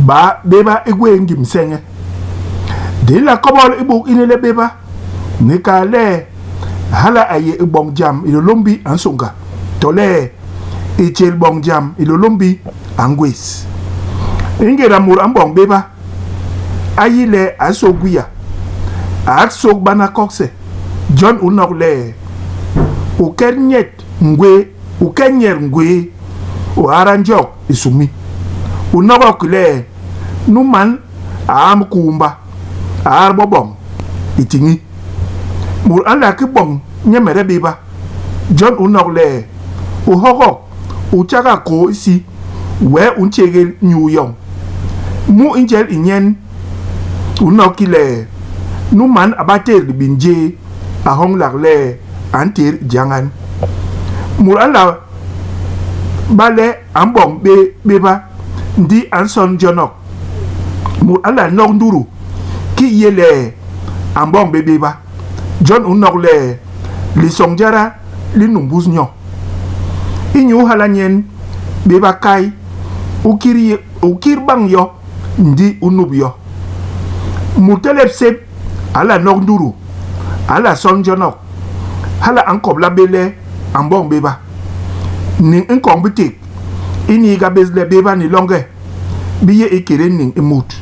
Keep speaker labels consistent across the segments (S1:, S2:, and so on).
S1: ba beba egwe ngim senge de la kobol ibu inele beba ne ka le hala aye bong jam ilolombi ansonga tole echel bong jam ilolombi angwes ingera mur ambong beba ayile asoguya aksog bana kokse John unok le ukenyet ngwe ukenyer ngwe o aranjok isumi unok le numan am kumba arbo bong itingi mur ala ki bong nyemere beba John unok le uhogo uchaga ko isi we unchegel nyuyong mu injel inyen unokile numan abater binje ahong lakle antir jangan murala bale ambong beba ndi anson jonok murala nok nduru ki yele ambong beba John unok le li songjara li numbus nyo inyu halanyen beba kai ukir bang yo ndi unub yo mutelep sep ala nok nduru ala son jonok hala ankob la bele ambong beba ning enkong bitik ini ga bezle beba ni longe biye ekere ning emut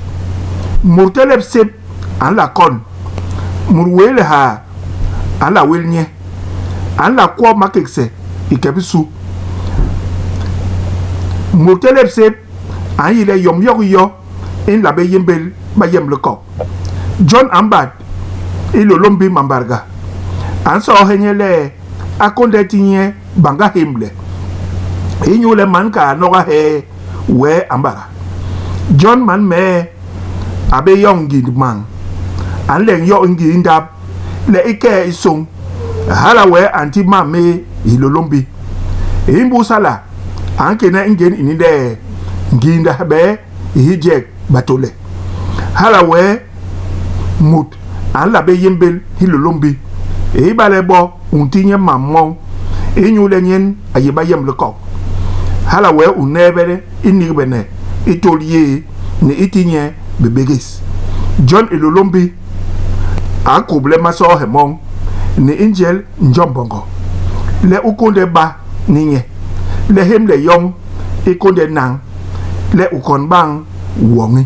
S1: mutelep sep ala kon murwele ha ala welnye ala kwa makekse ikebisu mutelep sep ayile yom yo in la be yembel ba yem le ko John Ambad ilolombi mambarga anso henyele akonde tinye banga himle inyule man ka noga he we ambara John man me abe yongi man an le yo ngi ndab le ike isong hala we anti mame ilolombi imbu sala anke na ingen inide nginda be hijek batole hala we mut an la be yembel hilolombi e bale bo untinye mamon e nyule nyen ayeba yem le ko hala we unebere inigbene itolie ne itinye bebegis John ilolombi a problema so hemon ne angel njombongo le ukonde ba ninye le hem le yong ikonde nang le ukon bang wongi